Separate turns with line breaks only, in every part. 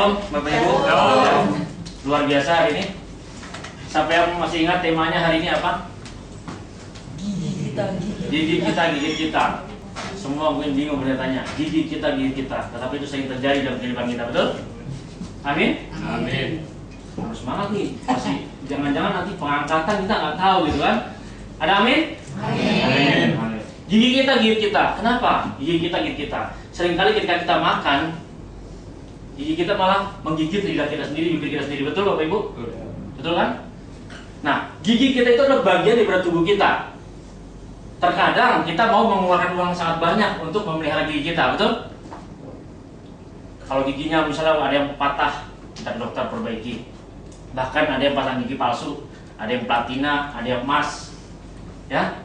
Shalom Bapak Ibu.
Shalom.
Luar biasa hari ini. Siapa yang masih ingat temanya hari ini apa?
Gigi kita.
Gigi kita, gigit kita. Semua mungkin bingung bertanya, gigi kita, gigit kita. Tetapi itu sering terjadi dalam kehidupan kita, betul? Amin?
Amin.
Harus semangat nih. Masih jangan-jangan nanti pengangkatan kita nggak tahu gitu kan? Ada amin?
Amin.
Amin. Gigi kita, gigit kita. Kenapa? Gigi kita, gigit kita. Seringkali ketika kita makan, gigi kita malah menggigit lidah kita sendiri, bibir kita sendiri. Betul Bapak Ibu? Betul kan? Nah, gigi kita itu adalah bagian dari tubuh kita. Terkadang kita mau mengeluarkan uang sangat banyak untuk memelihara gigi kita, betul? Kalau giginya misalnya ada yang patah, kita ke dokter perbaiki. Bahkan ada yang pasang gigi palsu, ada yang platina, ada yang emas. Ya,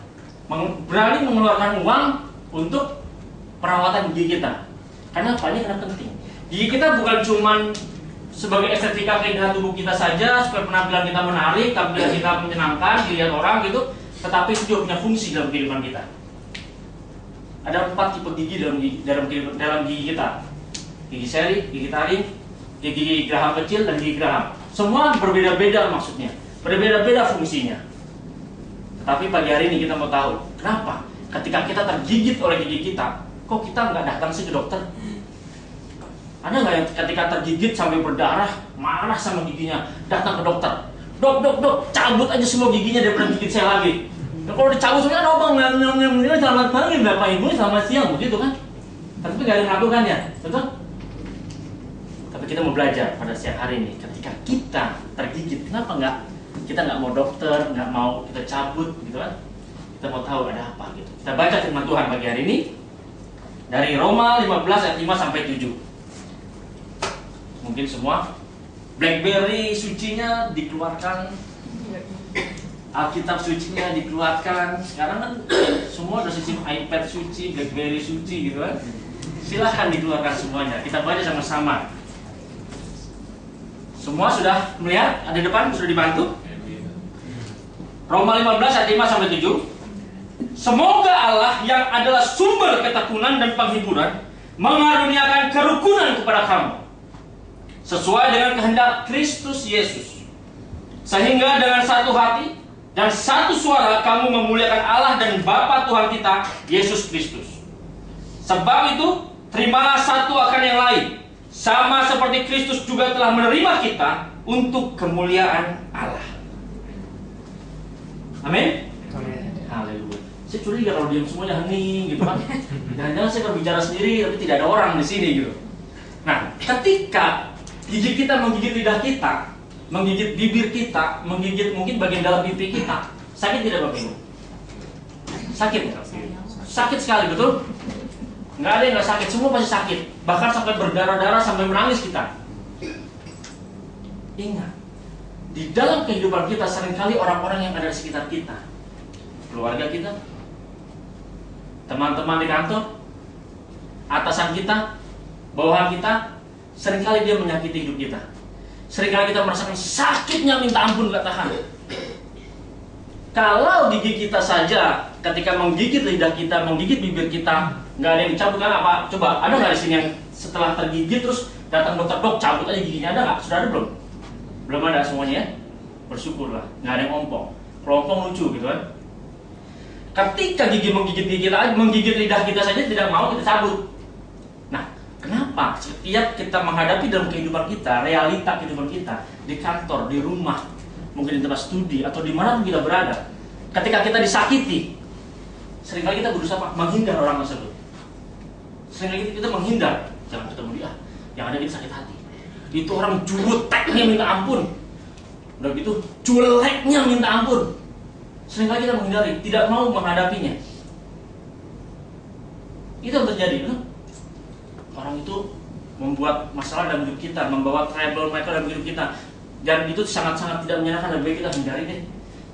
berani mengeluarkan uang untuk perawatan gigi kita. Karena apa? Ini karena penting. Gigi kita bukan cuman sebagai estetika keindahan tubuh kita saja, supaya penampilan kita menarik, tampilan kita menyenangkan, dilihat orang gitu, tetapi itu juga punya fungsi dalam kehidupan kita. Ada 4 tipe gigi dalam gigi kita. Gigi seri, gigi taring, gigi geraham kecil, dan gigi geraham. Semua berbeda-beda maksudnya, berbeda-beda fungsinya. Tetapi pagi hari ini kita mau tahu, kenapa ketika kita tergigit oleh gigi kita, kok kita nggak datang sih ke dokter? Ada nggak yang ketika tergigit sampai berdarah, marah sama giginya, datang ke dokter? Dok, cabut aja semua giginya daripada gigit saya lagi. Nah, kalau dicabut semua, kan obang, selamat pagi Bapak Ibu, selamat siang, begitu kan? Tapi nggak ada yang melakukannya, betul? Tapi kita mau belajar pada siang hari ini, ketika kita tergigit, kenapa kita nggak mau dokter, nggak mau kita cabut, gitu kan? Kita mau tahu ada apa gitu. Kita baca firman Tuhan pagi hari ini dari Roma 15 ayat 5 sampai 7. Mungkin semua BlackBerry sucinya dikeluarkan, Alkitab sucinya dikeluarkan. Sekarang kan semua udah sistem iPad suci, BlackBerry suci gitu kan. Silahkan dikeluarkan semuanya. Kita baca sama-sama. Semua sudah melihat? Ada di depan? Sudah dibantu? Roma 15 ayat 5 sampai 7. Semoga Allah yang adalah sumber ketekunan dan penghiburan mengaruniakan kerukunan kepada kamu sesuai dengan kehendak Kristus Yesus, sehingga dengan satu hati dan satu suara kamu memuliakan Allah dan Bapa Tuhan kita Yesus Kristus. Sebab itu terimalah satu akan yang lain, sama seperti Kristus juga telah menerima kita untuk kemuliaan Allah. Amin. Haleluya. Saya curiga kalau diam semuanya hening gitu kan. Jangan-jangan saya berbicara sendiri tapi tidak ada orang di sini gitu. Nah, ketika gigi kita menggigit lidah kita, menggigit bibir kita, menggigit mungkin bagian dalam pipi kita, sakit tidak Bapak Ibu? Sakit. Sakit sekali, betul? Nggak ada yang nggak sakit, semua pasti sakit. Bahkan sampai berdarah-darah, sampai menangis kita. Ingat, di dalam kehidupan kita seringkali orang-orang yang ada di sekitar kita, keluarga kita, teman-teman di kantor, atasan kita, bawahan kita, seringkali dia menyakiti hidup kita. Seringkali kita merasakan sakitnya minta ampun gak tahan. Kalau gigi kita saja ketika menggigit lidah kita, menggigit bibir kita, nggak ada yang dicabut kan apa? Coba ada nggak di sini yang setelah tergigit terus datang dokter, dok cabut aja giginya, ada nggak? Sudah ada belum? Belum ada semuanya ya? Bersyukurlah, nggak ada yang ompong. Kalau ompong lucu gitu kan? Ketika gigi menggigit lidah kita saja tidak mau kita cabut. Nah, kenapa setiap kita menghadapi dalam kehidupan kita, realita kehidupan kita, di kantor, di rumah, mungkin di tempat studi, atau dimanapun kita berada, ketika kita disakiti, seringkali kita berusaha menghindar orang tersebut. Seringkali kita menghindar, jangan ketemu dia, yang ada kita sakit hati. Itu orang juteknya minta ampun, udah gitu jeleknya minta ampun. Seringkali kita menghindari, tidak mau menghadapinya. Itu yang terjadi, kan? Orang itu membuat masalah dalam hidup kita, membawa trouble mereka dalam hidup kita, dan itu sangat-sangat tidak menyenangkan. Lebih baik kita hindari deh,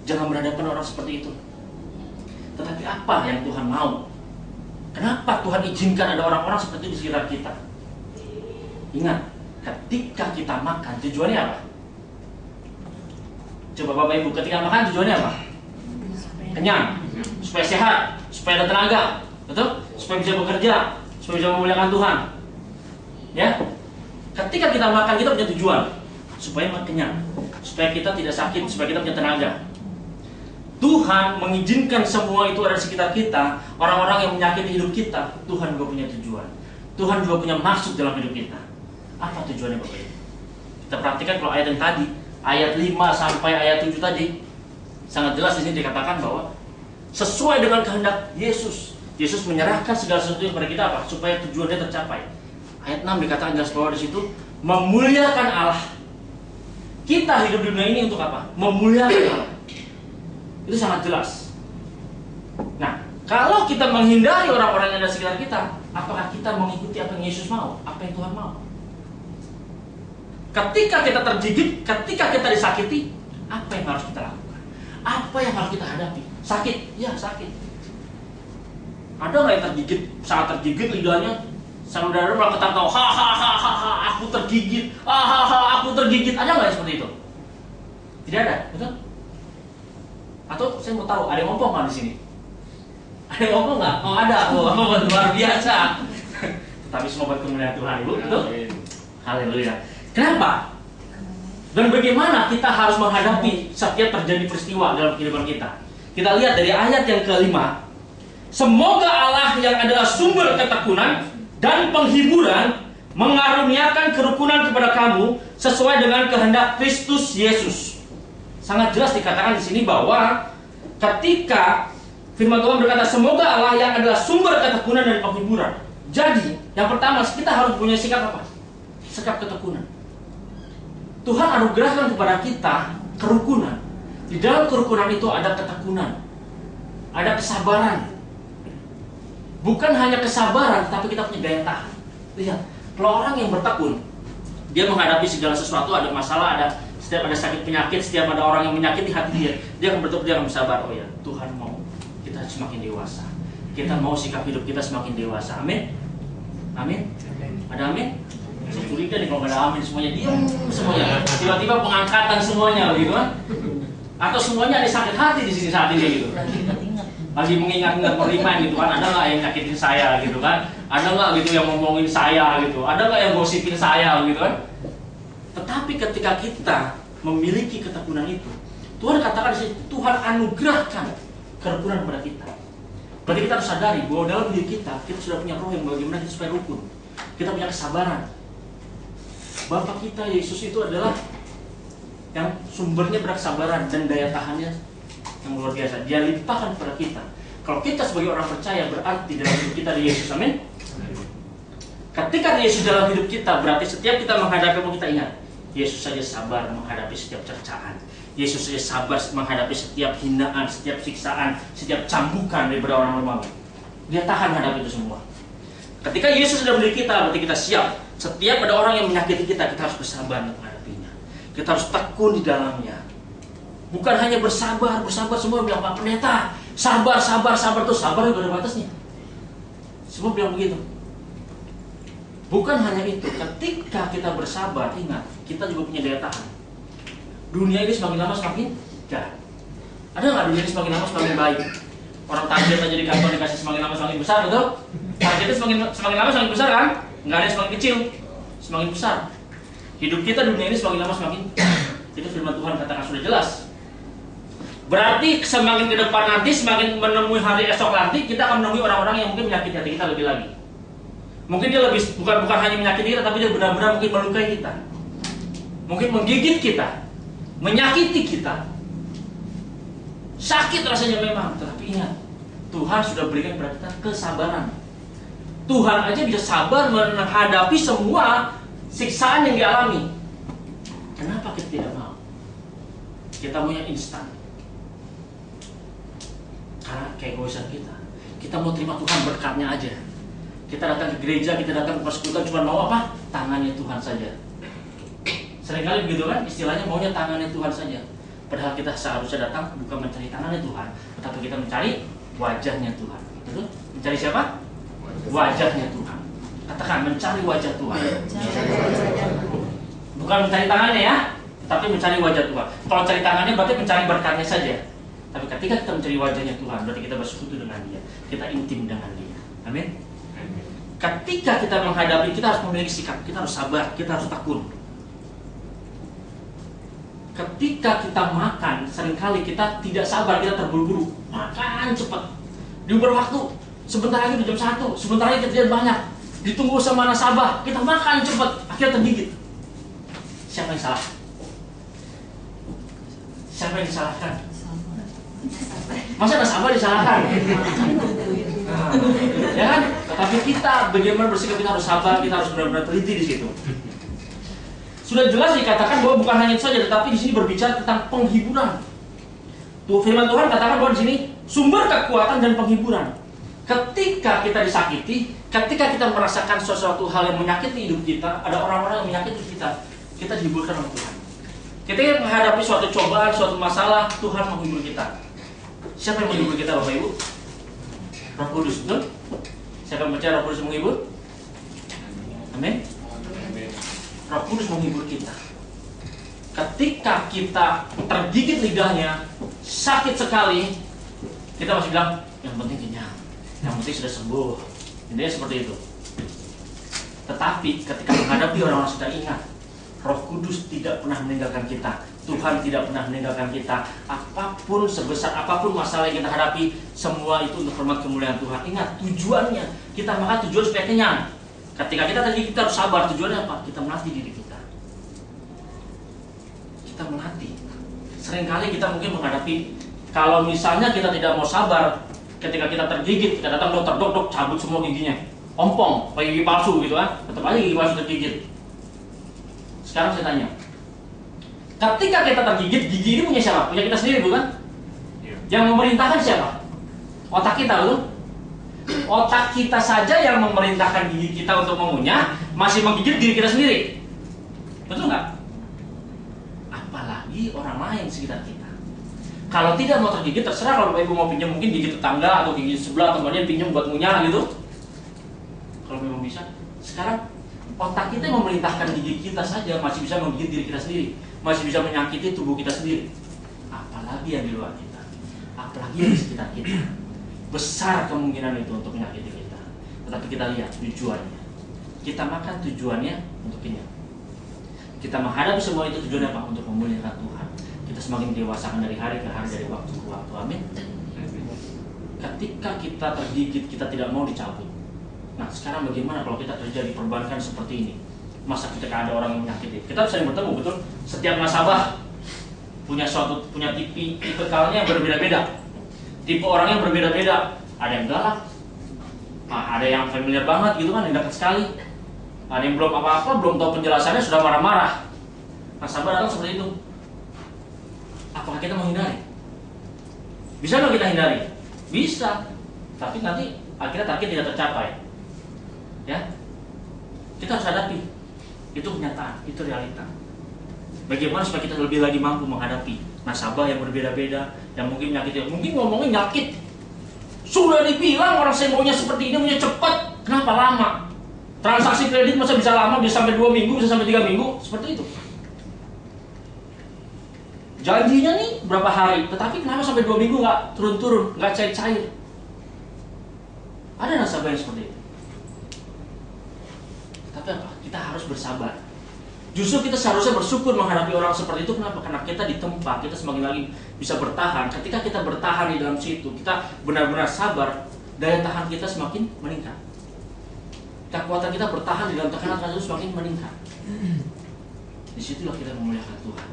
jangan berhadapan orang seperti itu. Tetapi apa yang Tuhan mau? Kenapa Tuhan izinkan ada orang-orang seperti itu di sekitar kita? Ingat, ketika kita makan, tujuannya apa? Coba Bapak Ibu, ketika makan tujuannya apa? Kenyang, supaya sehat, supaya ada tenaga, betul? Supaya bisa bekerja, supaya bisa memuliakan Tuhan. Ya, Ketika kita makan, kita punya tujuan supaya kenyang, supaya kita tidak sakit, supaya kita punya tenaga. Tuhan mengizinkan semua itu ada di sekitar kita, orang-orang yang menyakiti hidup kita. Tuhan juga punya tujuan. Tuhan juga punya maksud dalam hidup kita. Apa tujuannya Bapak Ibu? Kita perhatikan kalau ayat yang tadi, ayat 5 sampai ayat 7 tadi, sangat jelas di sini dikatakan bahwa sesuai dengan kehendak Yesus. Yesus menyerahkan segala sesuatu kepada kita apa? Supaya tujuannya tercapai. Ayat 6 dikatakan jelas bahwa di situ memuliakan Allah. Kita hidup di dunia ini untuk apa? Memuliakan Allah. Itu sangat jelas. Nah, kalau kita menghindari orang-orang yang ada di sekitar kita, apakah kita mengikuti apa yang Yesus mau? Apa yang Tuhan mau? Ketika kita tergigit, ketika kita disakiti, apa yang harus kita lakukan? Apa yang harus kita hadapi? Sakit? Ya, sakit. Ada nggak yang tergigit? Saat tergigit lidahnya, saudara malah ketawa, ha, aku tergigit, aku tergigit. Ada nggak yang seperti itu? Tidak ada, betul? Atau saya mau tahu, ada yang ngomong nggak di sini? Ada yang ngomong nggak? Oh ada, oh luar biasa. Tapi semua buat kemuliaan Tuhan, Ibu, betul? Haleluya. Kenapa? Dan bagaimana kita harus menghadapi setiap terjadi peristiwa dalam kehidupan kita? Kita lihat dari ayat yang kelima. Semoga Allah yang adalah sumber ketekunan dan penghiburan mengaruniakan kerukunan kepada kamu sesuai dengan kehendak Kristus Yesus. Sangat jelas dikatakan di sini bahwa ketika firman Tuhan berkata semoga Allah yang adalah sumber ketekunan dan penghiburan. Jadi yang pertama kita harus punya sikap apa? Sikap ketekunan. Tuhan anugerahkan kepada kita kerukunan. Di dalam kerukunan itu ada ketekunan, ada kesabaran. Bukan hanya kesabaran, tapi kita punya daya tahan. Lihat, kalau orang yang bertekun, dia menghadapi segala sesuatu, ada masalah, setiap ada sakit penyakit, setiap ada orang yang menyakiti hati dia akan bertekun, dia akan bersabar. Oh ya, Tuhan mau kita semakin dewasa. Kita mau sikap hidup kita semakin dewasa. Amin. Amin. Ada amin? Saya curiga nih kalau nggak ada amin semuanya diam semuanya. Tiba-tiba pengangkatan semuanya gitu kan? Atau semuanya ada sakit hati di sini saat ini gitu. Lagi mengingat-ingat beriman gitu kan? Ada nggak yang nyakitin saya gitu kan? Ada nggak gitu yang ngomongin saya gitu? Ada nggak yang gosipin saya gitu kan? Tetapi ketika kita memiliki ketekunan itu, Tuhan katakan di sini Tuhan anugerahkan kerukunan kepada kita. Berarti kita harus sadari bahwa dalam hidup kita sudah punya roh yang bagaimana kita supaya rukun. Kita punya kesabaran. Bapa kita Yesus itu adalah yang sumbernya berkesabaran dan daya tahannya yang luar biasa. Dia limpahkan kepada kita. Kalau kita sebagai orang percaya berarti dalam hidup kita di Yesus, amin. Ketika Yesus dalam hidup kita, berarti setiap kita menghadapi kita ingat, Yesus saja sabar menghadapi setiap cercaan. Yesus saja sabar menghadapi setiap hinaan, setiap siksaan, setiap cambukan daripada orang Romawi. Dia tahan menghadapi itu semua. Ketika Yesus sudah beri kita, berarti kita siap. Setiap ada orang yang menyakiti kita, kita harus bersabar menghadapinya. Kita harus tekun di dalamnya. Bukan hanya bersabar semua bilang Pak Pendeta, sabar tuh sabar juga ada batasnya. Semua bilang begitu. Bukan hanya itu, ketika kita bersabar, ingat, kita juga punya daya tahan. Dunia ini semakin lama semakin jahat. Ada nggak dunia ini semakin lama semakin baik? Orang target aja di kantor dikasih semakin lama semakin besar, betul? Targetnya semakin lama semakin besar kan? Nggak ada yang semakin kecil, semakin besar. Hidup kita dunia ini semakin lama semakin. Itu firman Tuhan katakan sudah jelas. Berarti semakin ke depan nanti, semakin menemui hari esok nanti, kita akan menemui orang-orang yang mungkin menyakiti hati kita lebih lagi. Mungkin dia lebih bukan hanya menyakiti kita, tapi dia benar-benar mungkin melukai kita, mungkin menggigit kita, menyakiti kita. Sakit rasanya memang, tetapi ingat, Tuhan sudah berikan kepada kita kesabaran. Tuhan aja bisa sabar menghadapi semua siksaan yang dialami. Kenapa kita tidak mau? Kita maunya instan. Karena keegoisan kita. Kita mau terima Tuhan berkatnya aja. Kita datang ke gereja, kita datang ke persekutuan cuma mau apa? Tangannya Tuhan saja. Seringkali begitu kan? Istilahnya maunya tangannya Tuhan saja. Padahal kita seharusnya datang bukan mencari tangannya Tuhan, tetapi kita mencari wajahnya Tuhan. Betul? Mencari siapa? Wajahnya Tuhan. Katakan mencari wajah Tuhan. Bukan mencari tangannya ya, tapi mencari wajah Tuhan. Kalau cari tangannya berarti mencari berkatnya saja. Tapi ketika kita mencari wajahnya Tuhan, berarti kita bersekutu dengan Dia, kita intim dengan Dia. Amin. ketika kita menghadapi, kita harus memiliki sikap, kita harus sabar, kita harus tekun. Ketika kita makan, seringkali kita tidak sabar, kita terburu-buru, makan cepat, diuber waktu, sebentar lagi udah jam 1, sebentar lagi kerjaan banyak, ditunggu sama nasabah, kita makan cepat, akhirnya tergigit. Siapa yang salah? Siapa yang disalahkan? Masa nasabah disalahkan? Ya kan? Tetapi kita bagaimana bersikap, kita harus sabar, kita harus benar-benar teliti di situ. Sudah jelas dikatakan bahwa bukan hanya itu saja, tetapi di sini berbicara tentang penghiburan. Firman Tuhan katakan bahwa di sini sumber kekuatan dan penghiburan. Ketika kita disakiti, ketika kita merasakan sesuatu hal yang menyakiti hidup kita, ada orang-orang yang menyakiti kita, kita dihiburkan oleh Tuhan. Ketika menghadapi suatu cobaan, suatu masalah, Tuhan menghibur kita. Siapa yang menghibur kita, Bapak Ibu? Roh Kudus, betul? Siapa yang percaya Roh Kudus menghibur? Amin. Roh Kudus menghibur kita. Ketika kita tergigit lidahnya, sakit sekali, kita masih bilang, yang penting kenyang, yang penting sudah sembuh. Intinya seperti itu. Tetapi ketika menghadapi orang-orang sudah ingat, Roh Kudus tidak pernah meninggalkan kita. Tuhan tidak pernah meninggalkan kita. Apapun, sebesar apapun masalah yang kita hadapi, semua itu untuk hormat kemuliaan Tuhan. Ingat tujuannya, kita makan tujuan supaya kenyang. Ketika kita tergigit, kita harus sabar. Tujuannya apa? Kita melatih diri kita. Kita melatih. Seringkali kita mungkin menghadapi, kalau misalnya kita tidak mau sabar, ketika kita tergigit, kita datang dokter, dok, cabut semua giginya, ompong, pakai gigi palsu gitu kan, tetap aja gigi palsu tergigit. Sekarang saya tanya, ketika kita tergigit, gigi ini punya siapa? Punya kita sendiri bukan? Yang memerintahkan siapa? Otak kita, betul? Otak kita saja yang memerintahkan gigi kita untuk mengunyah, masih menggigit diri kita sendiri. Betul nggak? Apalagi orang lain sekitar kita. Kalau tidak mau tergigit, terserah. Kalau Bapak Ibu mau pinjam mungkin gigi tetangga atau gigi sebelah, atau kemudian pinjam buat ngunyah gitu. Kalau memang bisa. Sekarang otak kita yang memerintahkan gigi kita saja masih bisa menggigit diri kita sendiri, masih bisa menyakiti tubuh kita sendiri. Apalagi yang di luar kita, apalagi yang di sekitar kita. Besar kemungkinan itu untuk menyakiti kita. Tetapi kita lihat tujuannya. Kita makan tujuannya untuk kenyang. Kita menghadapi semua itu tujuannya apa? Untuk memuliakan Tuhan. Kita semakin dewasakan dari hari ke hari, dari waktu ke waktu. Amin. Ketika kita tergigit, kita tidak mau dicabut. Nah, sekarang bagaimana kalau kita terjadi perbankan seperti ini? Masa ketika ada orang yang menyakiti, kita sering bertemu, betul? Setiap nasabah punya tipikalnya yang berbeda-beda. Tipe orang yang berbeda-beda. Ada yang galak, ada yang familiar banget gitu kan, yang dekat sekali. Ada yang belum apa-apa, belum tahu penjelasannya sudah marah-marah. Nasabah datang seperti itu. Apakah kita menghindari? Bisa nggak kita hindari? Bisa. Tapi nanti akhirnya target tidak tercapai. Ya, kita harus hadapi. Itu kenyataan, itu realita. Bagaimana supaya kita lebih lagi mampu menghadapi nasabah yang berbeda-beda, yang mungkin menyakiti, mungkin ngomongnya nyakit. Sudah dibilang orang saya maunya seperti ini, maunya cepat, kenapa lama? Transaksi kredit masa bisa lama, bisa sampai 2 minggu, bisa sampai 3 minggu, seperti itu. Janjinya nih berapa hari, tetapi kenapa sampai 2 minggu nggak turun-turun, nggak cair-cair? Ada nasabah yang seperti itu. Tapi apa? Kita harus bersabar. Justru kita seharusnya bersyukur menghadapi orang seperti itu. Kenapa? Karena kita ditempa, kita semakin lagi bisa bertahan. Ketika kita bertahan di dalam situ, kita benar-benar sabar, daya tahan kita semakin meningkat. Kekuatan kita bertahan di dalam tekanan itu semakin meningkat. Disitulah kita memuliakan Tuhan.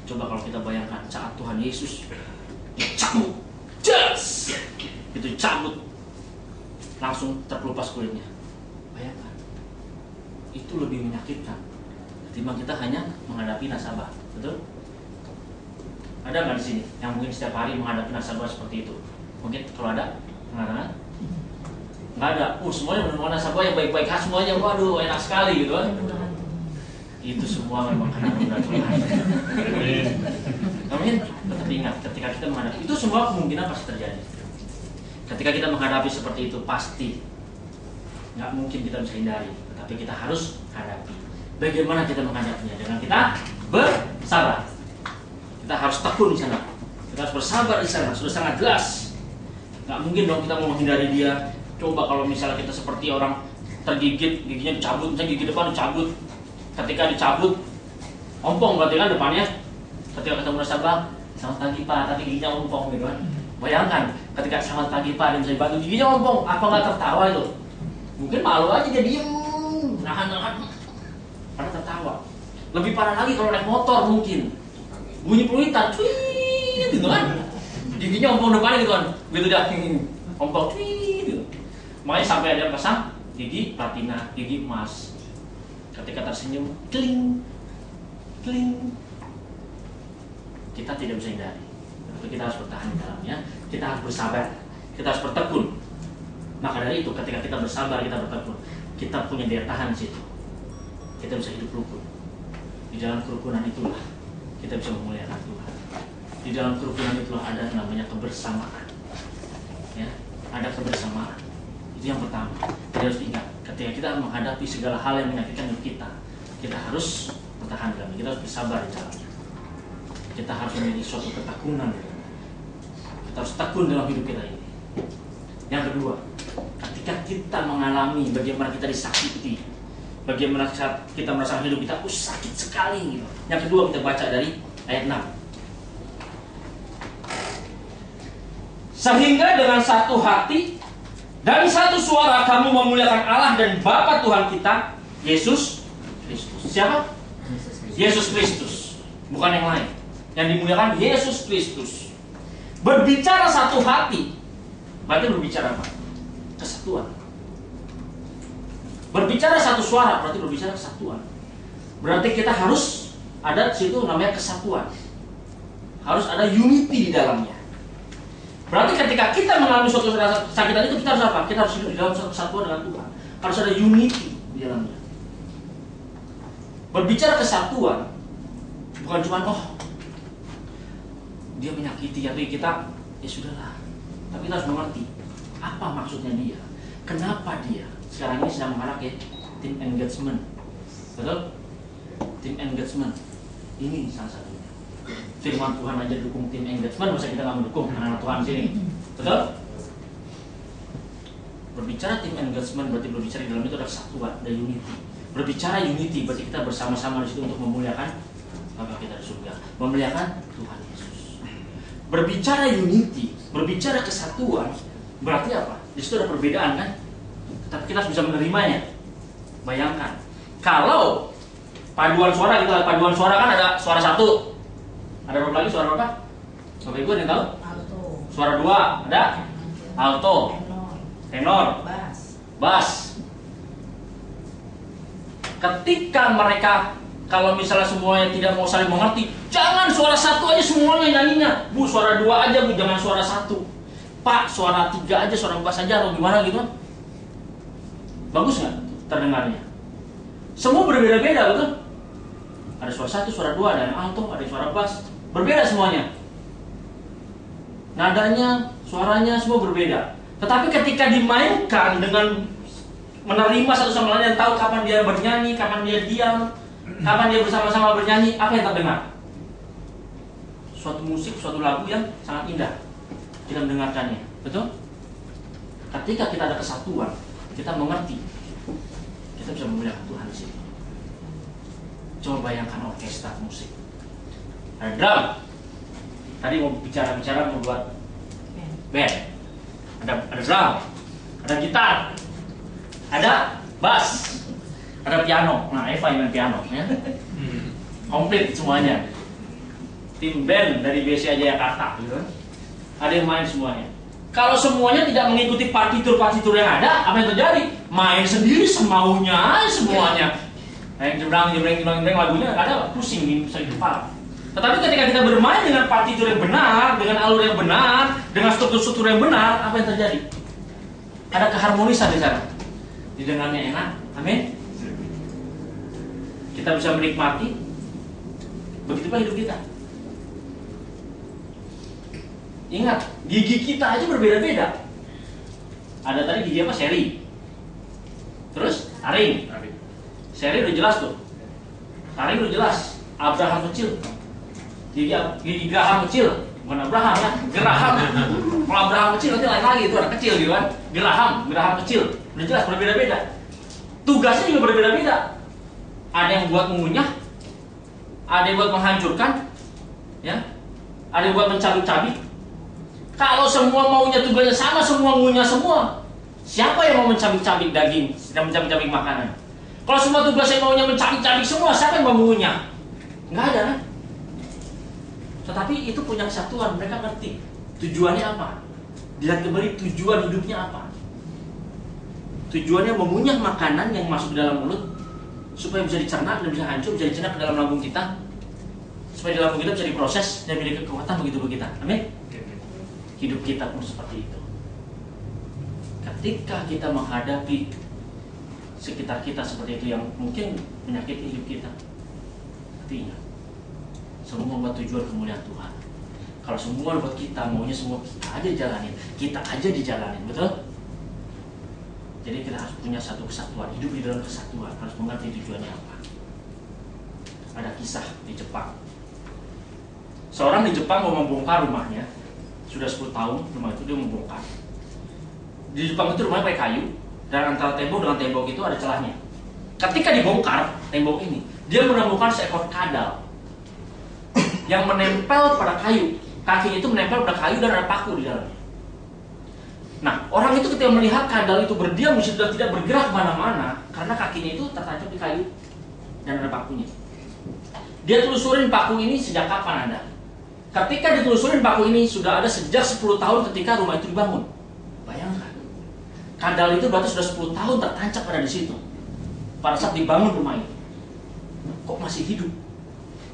Coba kalau kita bayangkan saat Tuhan Yesus dicabut, itu dicabut, langsung terkelupas kulitnya. Bayangkan, itu lebih menyakitkan ketimbang kita hanya menghadapi nasabah, betul? Ada nggak di sini yang mungkin setiap hari menghadapi nasabah seperti itu? Mungkin kalau ada, tengah-tengah? Nggak ada. Semuanya benar-benar nasabah yang baik-baik, semuanya, waduh, enak sekali gitu kan? Itu semua memang karena benar Tuhan. Amin. Tetapi ingat, ketika kita menghadapi itu, semua kemungkinan pasti terjadi. Ketika kita menghadapi seperti itu, pasti nggak mungkin kita bisa hindari, tetapi kita harus hadapi. Bagaimana kita menghadapinya? Dengan kita bersabar. Kita harus tekun di sana. Kita harus bersabar di sana. Sudah sangat jelas. Nggak mungkin dong kita mau menghindari dia. Coba kalau misalnya kita seperti orang tergigit, giginya dicabut, misalnya gigi depan dicabut. Ketika dicabut, ompong berarti kan depannya. Ketika ketemu nasabah, selamat pagi Pak, tapi giginya ompong gitu kan. Bayangkan, ketika selamat pagi Pak, dia bisa dibantu, giginya ompong, apa nggak tertawa itu? Mungkin malu aja dia diem, nahan-nahan, karena tertawa. Lebih parah lagi kalau naik motor mungkin, bunyi peluitan, cuit gitu kan. Giginya ompong depannya gitu kan, begitu dia ompong, cuit gitu. Makanya sampai ada yang pasang gigi platina, gigi emas. Ketika tersenyum, kling, kling. Kita tidak bisa hindari. Tapi kita harus bertahan di dalamnya. Kita harus bersabar. Kita harus bertekun. Maka dari itu, ketika kita bersabar, kita bertekun, kita punya daya tahan di situ. Kita bisa hidup rukun. Di dalam kerukunan itulah kita bisa memuliakan Tuhan. Di dalam kerukunan itulah ada namanya kebersamaan. Ya, ada kebersamaan. Itu yang pertama. Kita harus ingat, ketika kita menghadapi segala hal yang menyakitkan hidup kita, kita harus bertahan dalamnya. Kita harus bersabar di dalamnya. Kita harus memiliki suatu ketakunan. Kita harus tekun dalam hidup kita ini. Yang kedua, ketika kita mengalami bagaimana kita disakiti, bagaimana kita merasa hidup kita sakit sekali gitu. Yang kedua kita baca dari ayat 6. Sehingga dengan satu hati dan satu suara kamu memuliakan Allah dan Bapa Tuhan kita, Yesus Kristus. Siapa? Yesus Kristus, bukan yang lain. Yang dimuliakan Yesus Kristus. Berbicara satu hati, berarti berbicara apa? Kesatuan. Berbicara satu suara, berarti berbicara kesatuan. Berarti kita harus ada di situ namanya kesatuan. Harus ada unity di dalamnya. Berarti ketika kita mengalami suatu kesakitan itu, kita harus apa? Kita harus hidup di dalam suatu kesatuan dengan Tuhan. Harus ada unity di dalamnya. Berbicara kesatuan, bukan cuma dia menyakiti, tapi kita ya sudahlah. Tapi kita harus mengerti apa maksudnya dia, kenapa dia sekarang ini sedang mengarah ke tim engagement, betul? Tim engagement ini salah satunya. Firman Tuhan aja dukung tim engagement, masa kita nggak mendukung anak Tuhan sini, betul? Berbicara tim engagement berarti berbicara di dalam itu ada kesatuan, ada unity. Berbicara unity berarti kita bersama-sama di situ untuk memuliakan Bapa kita di surga, memuliakan Tuhan Yesus. Berbicara unity, berbicara kesatuan, berarti apa? Di situ ada perbedaan kan? Tapi kita harus bisa menerimanya. Bayangkan, kalau paduan suara, kita paduan suara kan ada suara satu, ada berapa lagi suara berapa? Bapak Ibu ada yang tahu?
Alto.
Suara dua, ada alto, tenor, bass. Ketika mereka, kalau misalnya semuanya tidak mau saling mengerti, jangan suara satu aja semuanya nyanyinya. Bu, suara dua aja bu, jangan suara satu. Pak, suara tiga aja, suara bass aja atau gimana gitu kan? Bagus nggak terdengarnya? Semua berbeda-beda, betul? Ada suara satu, suara dua, ada yang alto, ada yang suara bass. Berbeda semuanya. Nadanya, suaranya semua berbeda. Tetapi ketika dimainkan dengan menerima satu sama lain, yang tahu kapan dia bernyanyi, kapan dia diam, kapan dia bersama-sama bernyanyi, apa yang terdengar? Suatu musik, suatu lagu yang sangat indah kita mendengarkannya, betul? Ketika kita ada kesatuan, kita mengerti, kita bisa memuliakan Tuhan di sini. Coba bayangkan orkestra musik, ada drum, tadi mau bicara mau buat band, ada drum, ada gitar, ada bass, ada piano. Nah, Eva yang main piano, ya. Komplit semuanya. Tim band dari BCA Jakarta, gitu. Ada yang main semuanya. Kalau semuanya tidak mengikuti partitur yang ada, apa yang terjadi? Main sendiri semaunya, semuanya. Yang jebrang lagunya ada pusing bisa di kepala. Tetapi ketika kita bermain dengan partitur yang benar, dengan alur yang benar, dengan struktur yang benar, apa yang terjadi? Ada keharmonisan di sana. Didengarnya enak, amin. Kita bisa menikmati. Begitu pula hidup kita. Ingat, gigi kita aja berbeda-beda. Ada tadi gigi apa? Seri. Terus taring. Seri udah jelas tuh. Taring udah jelas. Abraham kecil. Gigi Graham kecil. Bukan Abraham ya, Graham. Kalau Abraham kecil nanti lain lagi, itu anak kecil gitu kan. Graham kecil. Udah jelas berbeda-beda. Tugasnya juga berbeda-beda. Ada yang buat mengunyah, ada yang buat menghancurkan, ya. Ada yang buat mencabik-cabik. Kalau semua maunya tugasnya sama, semua ngunyah semua, siapa yang mau mencabik-cabik daging dan mencabik-cabik makanan? Kalau semua tugasnya maunya mencabik-cabik semua, siapa yang mau mengunyah? Nggak ada kan? Tetapi itu punya kesatuan, mereka ngerti tujuannya apa. Dilihat kembali tujuan hidupnya apa. Tujuannya mengunyah makanan yang masuk ke dalam mulut supaya bisa dicerna dan bisa hancur, bisa dicerna ke dalam lambung kita, supaya di lambung kita bisa diproses dan menjadi kekuatan begitu bagi kita. Amin. Hidup kita pun seperti itu. Ketika kita menghadapi sekitar kita seperti itu yang mungkin menyakiti hidup kita, artinya semua buat tujuan kemuliaan Tuhan. Kalau semua buat kita, maunya semua kita aja dijalanin, kita aja dijalanin, betul? Jadi kita harus punya satu kesatuan, hidup di dalam kesatuan, harus mengerti tujuannya apa. Ada kisah di Jepang. Seorang di Jepang mau membongkar rumahnya, sudah 10 tahun rumah itu dia membongkar. Di Jepang itu rumahnya pakai kayu, dan antara tembok dengan tembok itu ada celahnya. Ketika dibongkar tembok ini, dia menemukan seekor kadal yang menempel pada kayu. Kakinya itu menempel pada kayu dan ada paku di dalamnya. Nah, orang itu ketika melihat kadal itu berdiam di situ dan tidak bergerak kemana-mana karena kakinya itu tertancap di kayu dan ada pakunya. Dia telusurin paku ini sejak kapan ada? Ketika ditelusurin paku ini sudah ada sejak 10 tahun ketika rumah itu dibangun. Bayangkan, kadal itu berarti sudah 10 tahun tertancap pada di situ pada saat dibangun rumah ini. Kok masih hidup?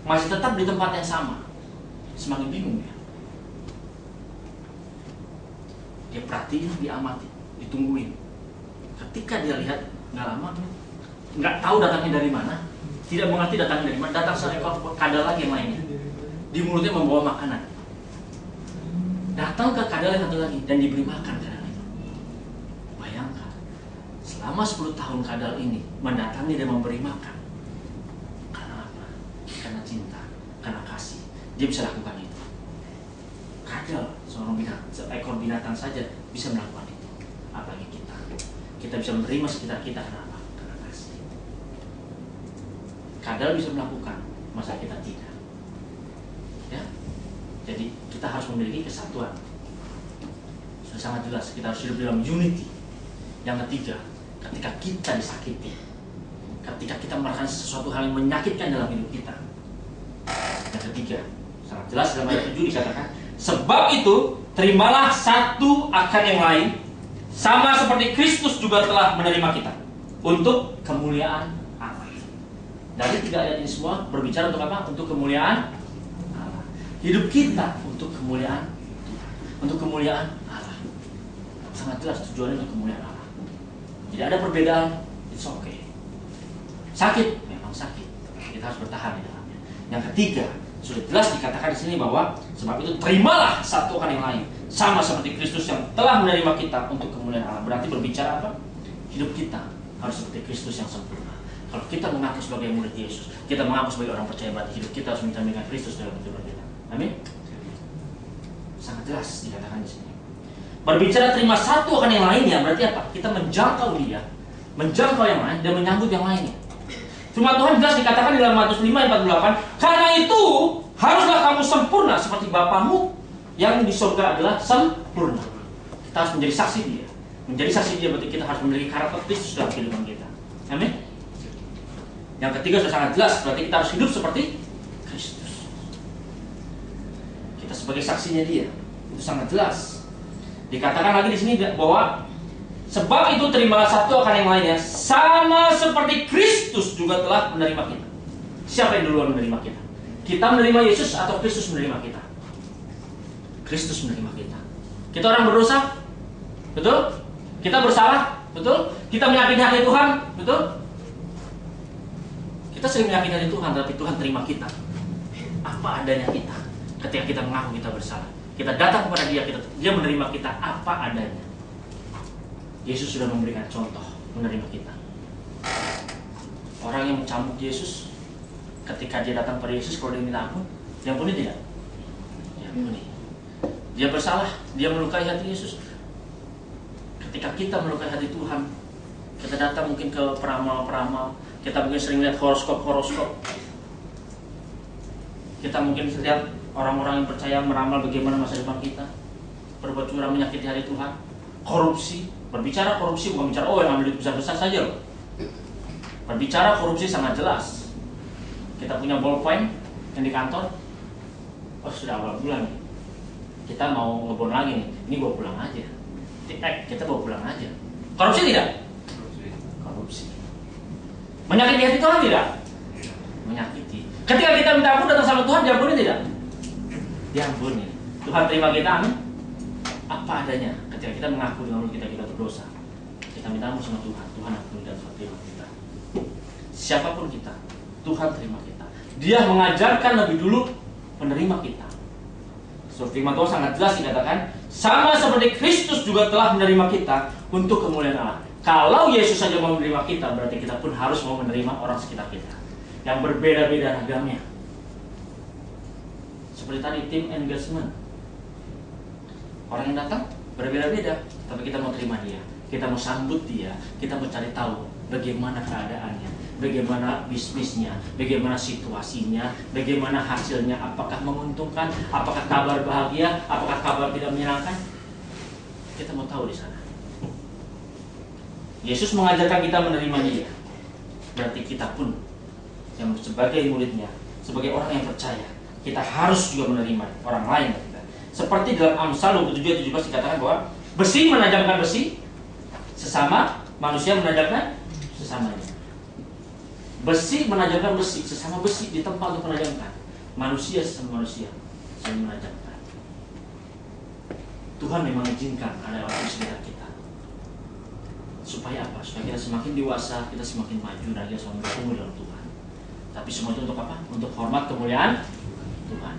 Masih tetap di tempat yang sama. Semakin bingung ya. Dia perhatiin, diamati, ditungguin. Ketika dia lihat nggak lama, nggak tahu datangnya dari mana, tidak mengerti datangnya dari mana, datang seekor kadal lagi yang lainnya. Di mulutnya membawa makanan. Datang ke kadal yang satu lagi dan diberi makan kadal itu. Bayangkan, selama 10 tahun kadal ini mendatangi dan memberi makan. Karena apa? Karena cinta, karena kasih. Dia bisa lakukan itu. Kadal, seekor binatang saja bisa melakukan itu. Apalagi kita. Kita bisa menerima sekitar kita karena apa? Karena kasih. Kadal bisa melakukan, masa kita tidak? Ya, jadi kita harus memiliki kesatuan. Sudah sangat jelas kita harus hidup dalam unity. Yang ketiga, ketika kita disakiti, ketika kita merasakan sesuatu hal yang menyakitkan dalam hidup kita. Yang ketiga, sangat jelas dalam ayat 7 dikatakan, sebab itu terimalah satu akan yang lain, sama seperti Kristus juga telah menerima kita untuk kemuliaan Allah. Dari 3 ayat ini semua berbicara untuk apa? Untuk kemuliaan hidup kita, untuk kemuliaan Tuhan, untuk kemuliaan Allah. Sangat jelas tujuannya untuk kemuliaan Allah. Tidak ada perbedaan, it's okay. Sakit, memang sakit, kita harus bertahan di dalamnya. Yang ketiga, sudah jelas dikatakan di sini bahwa sebab itu terimalah satu akan yang lain, sama seperti Kristus yang telah menerima kita untuk kemuliaan Allah. Berarti berbicara apa? Hidup kita harus seperti Kristus yang sempurna. Kalau kita mengaku sebagai murid Yesus, kita mengaku sebagai orang percaya, berarti hidup kita harus mencerminkan Kristus dalam kehidupan kita. Amin. Sangat jelas dikatakan di sini. Berbicara terima satu akan yang lainnya berarti apa? Kita menjangkau dia, menjangkau yang lain dan menyambut yang lainnya. Firman Tuhan jelas dikatakan di dalam Matius 5 ayat 48, karena itu haruslah kamu sempurna seperti Bapamu yang di surga adalah sempurna. Kita harus menjadi saksi dia. Menjadi saksi dia berarti kita harus memiliki karakter Kristus dalam kehidupan kita. Amin. Yang ketiga sudah sangat jelas, berarti kita harus hidup seperti Kristus. Kita sebagai saksinya dia, itu sangat jelas. Dikatakan lagi di sini bahwa sebab itu terimalah satu akan yang lainnya, sama seperti Kristus juga telah menerima kita. Siapa yang duluan menerima kita? Kita menerima Yesus atau Kristus menerima kita? Kristus menerima kita. Kita orang berdosa, betul? Kita bersalah, betul? Kita menyakiti hati Tuhan, betul? Kita sering menyakiti hati Tuhan, tapi Tuhan terima kita. Apa adanya kita. Ketika kita mengaku kita bersalah, kita datang kepada Dia, Dia menerima kita apa adanya. Yesus sudah memberikan contoh menerima kita. Orang yang mencambuk Yesus, ketika dia datang pada Yesus, kalau dia minta ampun, diampuni tidak? Diampuni. Dia bersalah, dia melukai hati Yesus. Ketika kita melukai hati Tuhan, kita datang mungkin ke peramal-peramal, kita mungkin sering lihat horoskop. Kita mungkin lihat orang-orang yang percaya meramal bagaimana masa depan kita, berbuat curang, menyakiti hati Tuhan, korupsi. Berbicara korupsi bukan bicara yang ambil duit besar-besar saja loh. Berbicara korupsi sangat jelas. Kita punya ballpoint yang di kantor, sudah awal bulan nih, kita mau ngebon lagi nih, ini bawa pulang aja. Kita bawa pulang aja. Korupsi tidak? Korupsi. Menyakiti hati Tuhan tidak? Menyakiti. Ketika kita minta ampun datang sama Tuhan, diampuni tidak? Diampuni. Tuhan terima kita, amin. Apa adanya. Ketika kita mengaku dengan mulut kita berdosa, kita minta ampun sama Tuhan. Tuhan ampuni dan terima kita. Siapapun kita, Tuhan terima kita. Dia mengajarkan lebih dulu menerima kita. Firman Tuhan sangat jelas dikatakan, sama seperti Kristus juga telah menerima kita untuk kemuliaan Allah. Kalau Yesus saja mau menerima kita, berarti kita pun harus mau menerima orang sekitar kita yang berbeda-beda ragamnya. Seperti tadi team engagement, orang yang datang berbeda-beda, tapi kita mau terima dia, kita mau sambut dia, kita mau cari tahu bagaimana keadaannya, bagaimana bisnisnya, bagaimana situasinya, bagaimana hasilnya, apakah menguntungkan, apakah kabar bahagia, apakah kabar tidak menyenangkan. Kita mau tahu di sana. Yesus mengajarkan kita menerima dia. Berarti kita pun yang sebagai muridnya, sebagai orang yang percaya, kita harus juga menerima orang lain. Seperti dalam Amsal 27:17 dikatakan bahwa besi menajamkan besi, sesama manusia menajamkan sesamanya. Besi menajamkan besi, sesama besi di tempat untuk menajamkan. Manusia sesama manusia saling menajamkan. Tuhan memang izinkan ada orang di sekitar kita. Supaya apa? Supaya kita semakin dewasa, kita semakin maju dan kita semakin bertumbuh dalam Tuhan. Tapi semua itu untuk apa? Untuk hormat kemuliaan Tuhan.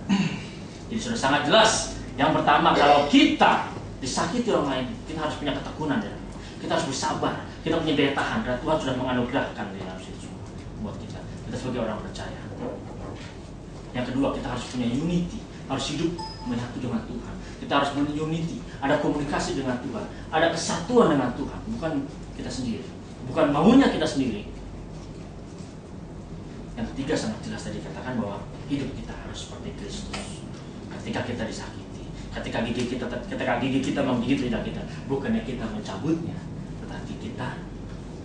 Jadi sudah sangat jelas. Yang pertama, kalau kita disakiti orang lain, kita harus punya ketekunan ya. Kita harus bersabar, kita punya daya tahan, dan Tuhan sudah menganugerahkan di dalam situ buat kita sebagai orang percaya. Yang kedua, kita harus punya unity, harus hidup menyatu dengan Tuhan. Kita harus punya unity, ada komunikasi dengan Tuhan, ada kesatuan dengan Tuhan, bukan kita sendiri, bukan maunya kita sendiri. Yang ketiga sangat jelas tadi katakan bahwa hidup kita harus seperti Kristus. Ketika kita disakiti, ketika gigi kita menggigit lidah kita, bukannya kita mencabutnya, tetapi kita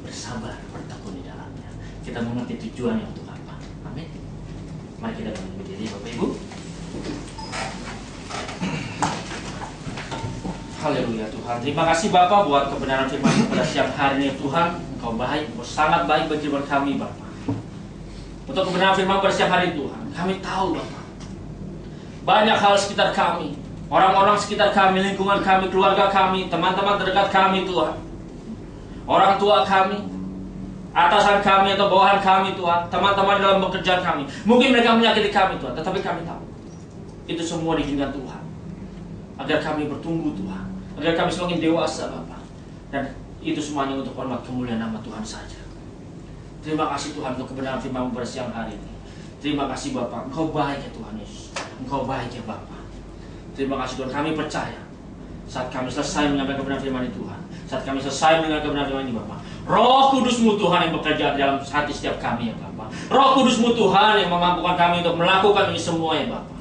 bersabar, bertekun di dalamnya. Kita mengerti tujuannya untuk apa. Amin. Mari kita berdiri, Bapak Ibu. Haleluya Tuhan. Terima kasih Bapak buat kebenaran firman pada siang hari ini Tuhan. Engkau baik, Engkau sangat baik bagi kami Bapak. Untuk kebenaran firman pada siang hari Tuhan, kami tahu Bapak, banyak hal sekitar kami, orang-orang sekitar kami, lingkungan kami, keluarga kami, teman-teman terdekat kami Tuhan, orang tua kami, atasan kami atau bawahan kami Tuhan, teman-teman dalam pekerjaan kami, mungkin mereka menyakiti kami Tuhan, tetapi kami tahu itu semua diizinkan Tuhan agar kami bertumbuh Tuhan, agar kami semakin dewasa Bapak, dan itu semuanya untuk hormat kemuliaan nama Tuhan saja. Terima kasih Tuhan untuk kebenaran firman pada siang hari ini. Terima kasih Bapak, Engkau baik ya Tuhan Yesus, Engkau baik ya Bapak. Terima kasih Tuhan, kami percaya saat kami selesai menyampaikan kebenaran firman ini Tuhan, saat kami selesai mendengar kebenaran firman ini Bapak, Roh Kudus-Mu Tuhan yang bekerja dalam hati setiap kami ya Bapak. Roh Kudus-Mu Tuhan yang memampukan kami untuk melakukan ini semua ya Bapak.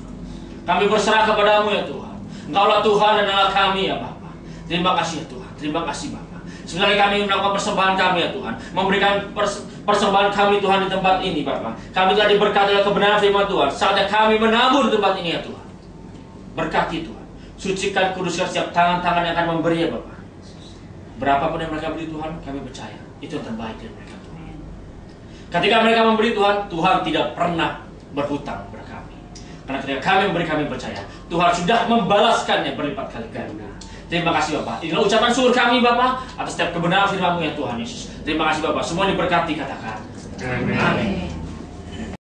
Kami berserah kepadamu ya Tuhan. Engkaulah Tuhan dan Allah kami ya Bapak. Terima kasih ya Tuhan, terima kasih Bapak. Sebenarnya kami melakukan persembahan kami ya Tuhan, memberikan persembahan kami Tuhan di tempat ini Bapak. Kami telah diberkati oleh kebenaran firman Tuhan. Saatnya kami menabur di tempat ini ya Tuhan. Berkati Tuhan, sucikan, kuduskan setiap tangan-tangan yang akan memberi ya Bapak. Berapapun yang mereka beri Tuhan, kami percaya itu yang terbaik dari mereka Tuhan. Ketika mereka memberi Tuhan, Tuhan tidak pernah berhutang kepada kami. Karena ketika kami memberi, kami percaya Tuhan sudah membalaskannya berlipat kali ganda. Terima kasih Bapak. Inilah ucapan syukur kami Bapak atas setiap kebenaran firman-Mu ya Tuhan Yesus. Terima kasih Bapak. Semua diberkati katakan. Amin.